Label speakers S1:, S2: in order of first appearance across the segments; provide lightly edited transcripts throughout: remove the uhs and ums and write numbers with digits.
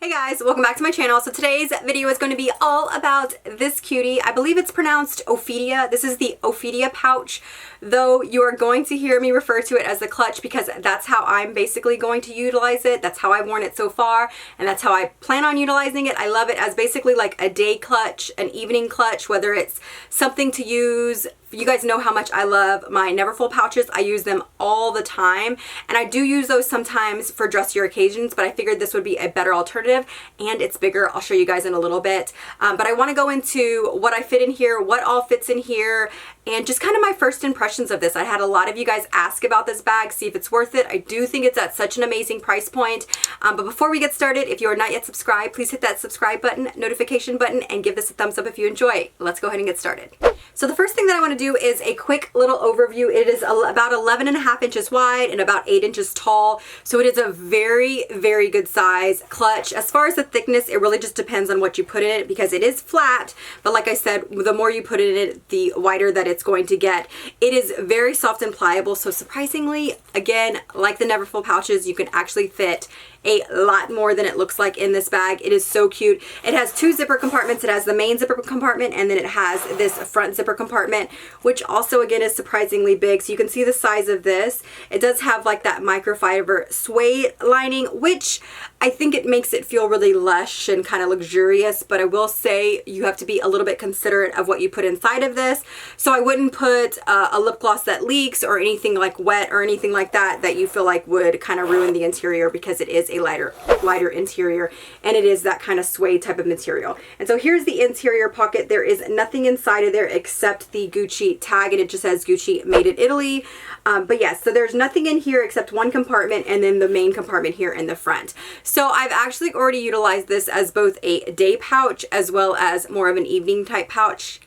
S1: Hey guys, welcome back to my channel. So today's video is going to be all about this cutie. I believe it's pronounced OPHIDIA. This is the OPHIDIA pouch, though you are going to hear me refer to it as the clutch because that's how I'm basically going to utilize it. That's how I've worn it so far, and that's how I plan on utilizing it. I love it as basically like a day clutch, an evening clutch, whether it's something to use. You guys know how much I love my Neverfull pouches. I use them all the time, and I do use those sometimes for dressier occasions, but I figured this would be a better alternative, and it's bigger. I'll show you guys in a little bit, but I want to go into what I fit in here, what all fits in here, and just kind of my first impressions of this. I had a lot of you guys ask about this bag, see if it's worth it. I do think it's at such an amazing price point, but before we get started, if you are not yet subscribed, please hit that subscribe button, notification button, and give this a thumbs up if you enjoy. Let's go ahead and get started. So the first thing that I want to do is a quick little overview. It is about 11.5 inches wide and about 8 inches tall. So it is a very, very good size clutch. As far as the thickness, it really just depends on what you put in it because it is flat. But like I said, the more you put in it, the wider that it's going to get. It is very soft and pliable. So surprisingly, again, like the Neverfull pouches, you can actually fit a lot more than it looks like in this bag. It is so cute. It has two zipper compartments. It has the main zipper compartment, and then it has this front zipper compartment, which also again is surprisingly big. So you can see the size of this. It does have like that microfiber suede lining, which I think it makes it feel really lush and kind of luxurious, but I will say you have to be a little bit considerate of what you put inside of this. So I wouldn't put a lip gloss that leaks or anything like wet or anything like that that you feel like would kind of ruin the interior, because it is a lighter interior, and it is that kind of suede type of material. And so here's the interior pocket. There is nothing inside of there except the Gucci tag, and it just says Gucci made in Italy. But yes, so there's nothing in here except one compartment and then the main compartment here in the front. So I've actually already utilized this as both a day pouch as well as more of an evening type pouch.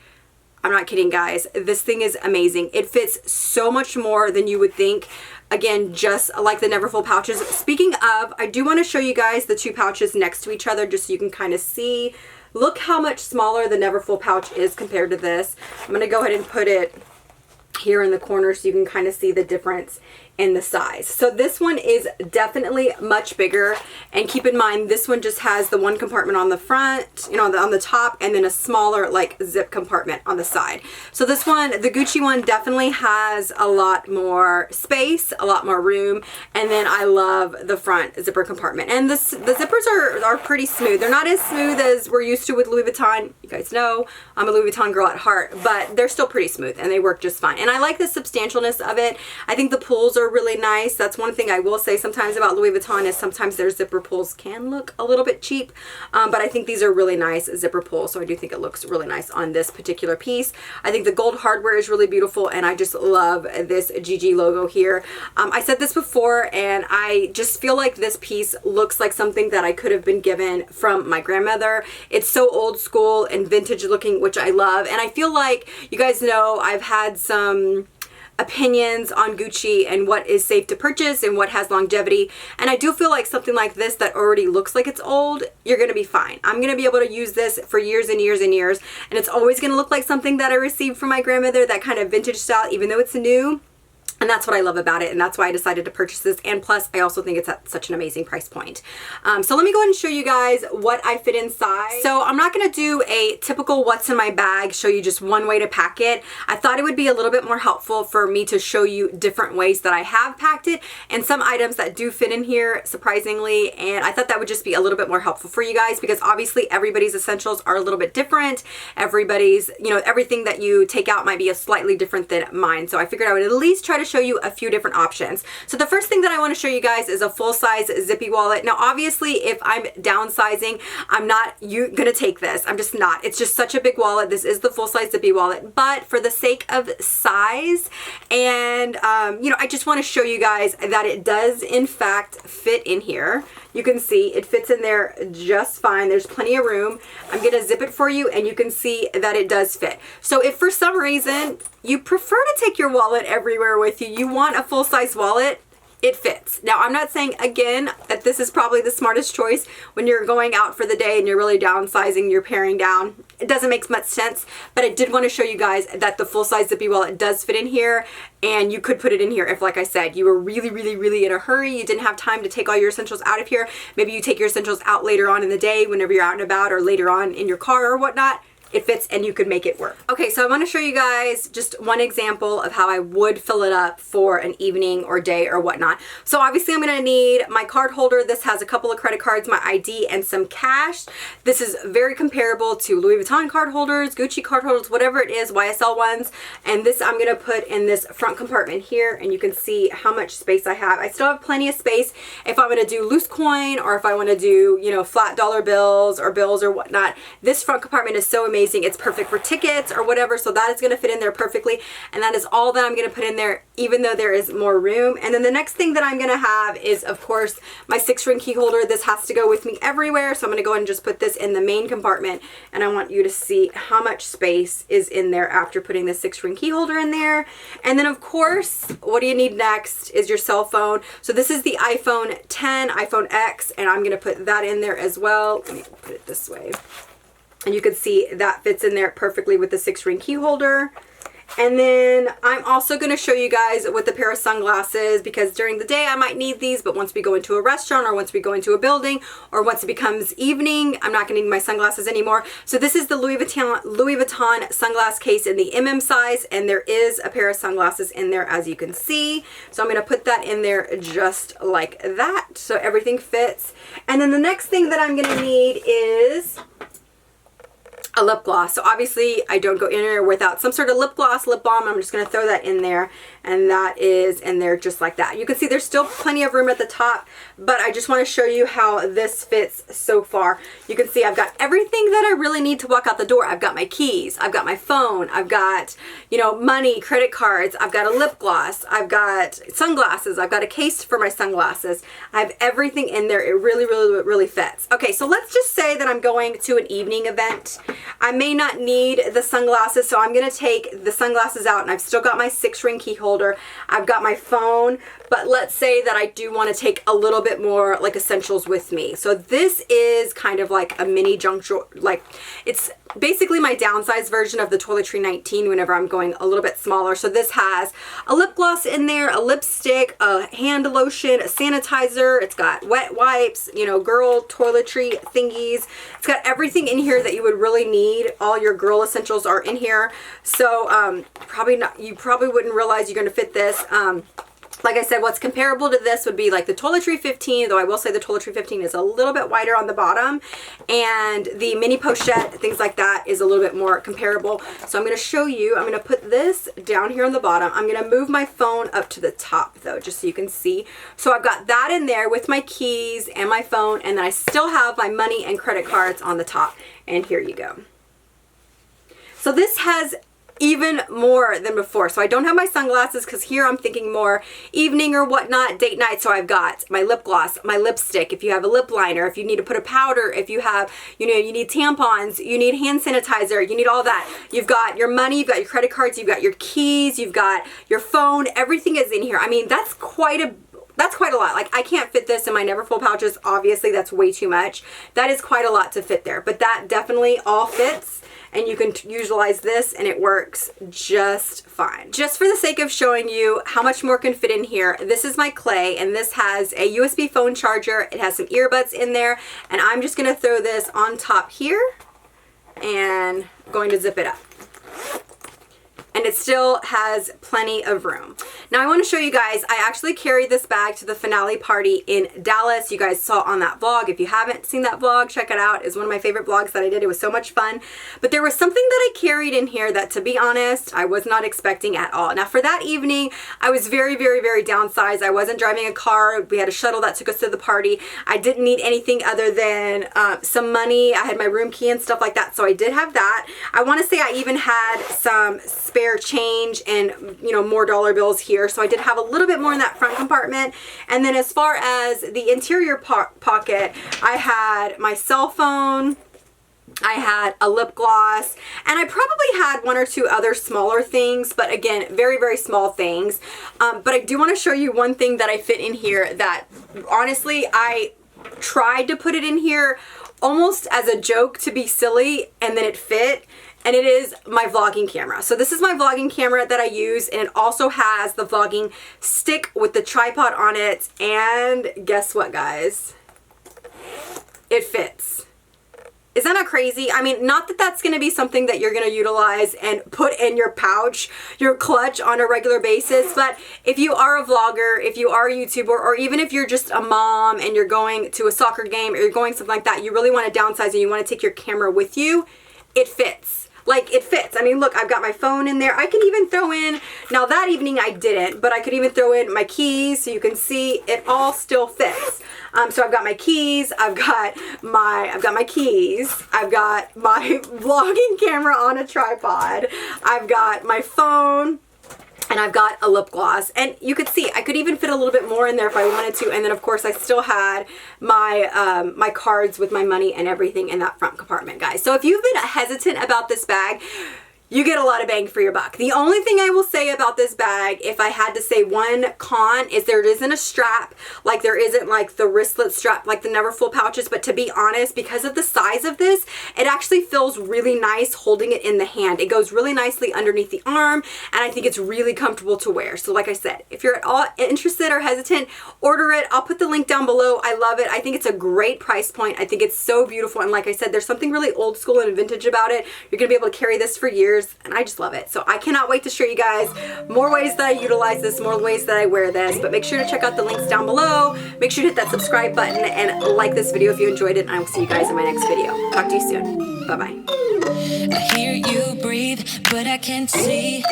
S1: I'm not kidding, guys. This thing is amazing. It fits so much more than you would think. Again, just like the Neverfull pouches. Speaking of, I do want to show you guys the two pouches next to each other just so you can kind of see. Look how much smaller the Neverfull pouch is compared to this. I'm going to go ahead and put it here in the corner so you can kind of see the difference in the size. So this one is definitely much bigger, and keep in mind this one just has the one compartment on the front, you know, on the top, and then a smaller like zip compartment on the side. So this one, the Gucci one, definitely has a lot more space, a lot more room, and then I love the front zipper compartment. And the zippers are pretty smooth. They're not as smooth as we're used to with Louis Vuitton. You guys know I'm a Louis Vuitton girl at heart, but they're still pretty smooth and they work just fine. And I like the substantialness of it. I think the pulls are really nice. That's one thing I will say sometimes about Louis Vuitton is sometimes their zipper pulls can look a little bit cheap, but I think these are really nice zipper pulls, so I do think it looks really nice on this particular piece. I think the gold hardware is really beautiful, and I just love this GG logo here. I said this before, and I just feel like this piece looks like something that I could have been given from my grandmother. It's so old school and vintage looking, which I love, and I feel like you guys know I've had some opinions on Gucci and what is safe to purchase and what has longevity, and I do feel like something like this that already looks like it's old, you're gonna be fine. I'm gonna be able to use this for years and years and years, and it's always gonna look like something that I received from my grandmother, that kind of vintage style, even though it's new. And that's what I love about it, and that's why I decided to purchase this, and plus I also think it's at such an amazing price point. So let me go ahead and show you guys what I fit inside. So I'm not going to do a typical what's in my bag, show you just one way to pack it. I thought it would be a little bit more helpful for me to show you different ways that I have packed it and some items that do fit in here, surprisingly, and I thought that would just be a little bit more helpful for you guys because obviously everybody's essentials are a little bit different. Everybody's, you know, everything that you take out might be a slightly different than mine, so I figured I would at least try to show you a few different options. So the first thing that I want to show you guys is a full-size Zippy wallet. Now obviously if I'm downsizing, I'm not gonna take this. I'm just not. It's just such a big wallet. This is the full-size Zippy wallet, but for the sake of size and you know, I just want to show you guys that it does in fact fit in here. You can see it fits in there just fine. There's plenty of room. I'm going to zip it for you, and you can see that it does fit. So if for some reason you prefer to take your wallet everywhere with you, you want a full-size wallet, it fits. Now, I'm not saying, again, that this is probably the smartest choice when you're going out for the day and you're really downsizing, you're paring down. It doesn't make much sense, but I did want to show you guys that the full-size Zippy wallet does fit in here, and you could put it in here if, like I said, you were really, really, really in a hurry, you didn't have time to take all your essentials out of here. Maybe you take your essentials out later on in the day whenever you're out and about, or later on in your car or whatnot. It fits and you could make it work. Okay, so I want to show you guys just one example of how I would fill it up for an evening or day or whatnot. So obviously I'm going to need my card holder. This has a couple of credit cards, my ID, and some cash. This is very comparable to Louis Vuitton card holders, Gucci card holders, whatever it is, YSL ones. And this I'm going to put in this front compartment here, and you can see how much space I have. I still have plenty of space if I'm going to do loose coin, or if I want to do, you know, flat dollar bills or bills or whatnot. This front compartment is so amazing. It's perfect for tickets or whatever, so that is going to fit in there perfectly, and that is all that I'm going to put in there, even though there is more room. And then the next thing that I'm going to have is, of course, my 6-ring key holder. This has to go with me everywhere, so I'm going to go ahead and just put this in the main compartment, and I want you to see how much space is in there after putting the 6-ring key holder in there. And then, of course, what do you need next is your cell phone. So this is the iPhone 10, iPhone X, and I'm going to put that in there as well. Let me put it this way. And you can see that fits in there perfectly with the 6-ring key holder. And then I'm also going to show you guys with a pair of sunglasses, because during the day I might need these, but once we go into a restaurant, or once we go into a building, or once it becomes evening, I'm not going to need my sunglasses anymore. So this is the Louis Vuitton sunglass case in the MM size, and there is a pair of sunglasses in there, as you can see. So I'm going to put that in there just like that, so everything fits. And then the next thing that I'm going to need is a lip gloss. So obviously I don't go in there without some sort of lip gloss, lip balm. I'm just going to throw that in there, and that is in there just like that. You can see there's still plenty of room at the top, but I just want to show you how this fits so far. You can see I've got everything that I really need to walk out the door. I've got my keys, I've got my phone, I've got, you know, money, credit cards, I've got a lip gloss, I've got sunglasses, I've got a case for my sunglasses. I have everything in there. It really, really, really fits. Okay, so let's just say that I'm going to an evening event. I may not need the sunglasses, so I'm going to take the sunglasses out, and I've still got my 6-ring key holder. I've got my phone, but let's say that I do want to take a little bit more like essentials with me. So this is kind of like a mini junk drawer, like it's basically my downsized version of the Toiletry 19 whenever I'm going a little bit smaller. So this has a lip gloss in there, a lipstick, a hand lotion, a sanitizer. It's got wet wipes, you know, girl toiletry thingies. It's got everything in here that you would really need. All your girl essentials are in here. So you probably wouldn't realize you're going to fit this. Like I said, what's comparable to this would be like the Toiletry 15, though I will say the Toiletry 15 is a little bit wider on the bottom, and the mini pochette, things like that, is a little bit more comparable. So I'm going to show you. I'm going to put this down here on the bottom. I'm going to move my phone up to the top, though, just so you can see. So I've got that in there with my keys and my phone, and then I still have my money and credit cards on the top. And here you go. So this has even more than before. So I don't have my sunglasses, because here I'm thinking more evening or whatnot, date night. So I've got my lip gloss, my lipstick, if you have a lip liner, if you need to put a powder, if you have, you know, you need tampons, you need hand sanitizer, you need all that. You've got your money, you've got your credit cards, you've got your keys, you've got your phone, everything is in here. I mean, that's quite a lot. Like, I can't fit this in my Neverfull pouches. Obviously, that's way too much. That is quite a lot to fit there, but that definitely all fits. And you can utilize this, and it works just fine. Just for the sake of showing you how much more can fit in here, this is my clay, and this has a USB phone charger. It has some earbuds in there, and I'm just gonna throw this on top here and going to zip it up. And it still has plenty of room. Now I want to show you guys, I actually carried this bag to the finale party in Dallas. You guys saw on that vlog. If you haven't seen that vlog, check it out. It's one of my favorite vlogs that I did. It was so much fun. But there was something that I carried in here that, to be honest, I was not expecting at all. Now for that evening, I was very, very, very downsized. I wasn't driving a car. We had a shuttle that took us to the party. I didn't need anything other than some money. I had my room key and stuff like that. So I did have that. I want to say I even had some spare change and, you know, more dollar bills here. So I did have a little bit more in that front compartment. And then as far as the interior pocket, I had my cell phone, I had a lip gloss, and I probably had one or two other smaller things, but again, very, very small things. But I do want to show you one thing that I fit in here that honestly, I tried to put it in here almost as a joke to be silly, and then it fit. And it is my vlogging camera. So this is my vlogging camera that I use, and it also has the vlogging stick with the tripod on it. And guess what, guys? It fits. Isn't that crazy? I mean, not that that's going to be something that you're going to utilize and put in your pouch, your clutch on a regular basis, but if you are a vlogger, if you are a YouTuber, or even if you're just a mom and you're going to a soccer game or you're going something like that, you really want to downsize and you want to take your camera with you, it fits. Like, it fits. I mean, look, I've got my phone in there. I can even throw in, now that evening I didn't, but I could even throw in my keys so you can see it all still fits. So I've got my keys, I've got my keys, I've got my vlogging camera on a tripod, I've got my phone, and I've got a lip gloss. And you could see, I could even fit a little bit more in there if I wanted to. And then of course I still had my my cards with my money and everything in that front compartment, guys. So if you've been hesitant about this bag, you get a lot of bang for your buck. The only thing I will say about this bag, if I had to say one con, is there isn't a strap. Like, there isn't like the wristlet strap like the Neverfull pouches, but to be honest, because of the size of this, it actually feels really nice holding it in the hand. It goes really nicely underneath the arm, and I think it's really comfortable to wear. So like I said, if you're at all interested or hesitant, order it. I'll put the link down below. I love it. I think it's a great price point. I think it's so beautiful, and like I said, there's something really old school and vintage about it. You're gonna be able to carry this for years, and I just love it. So I cannot wait to show you guys more ways that I utilize this, more ways that I wear this, but make sure to check out the links down below. Make sure to hit that subscribe button and like this video if you enjoyed it, and I will see you guys in my next video. Talk to you soon. Bye-bye.
S2: I hear you breathe, but I can't see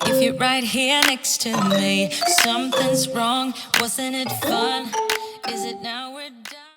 S2: if you're right here next to me. Something's wrong, wasn't it fun? Is it now?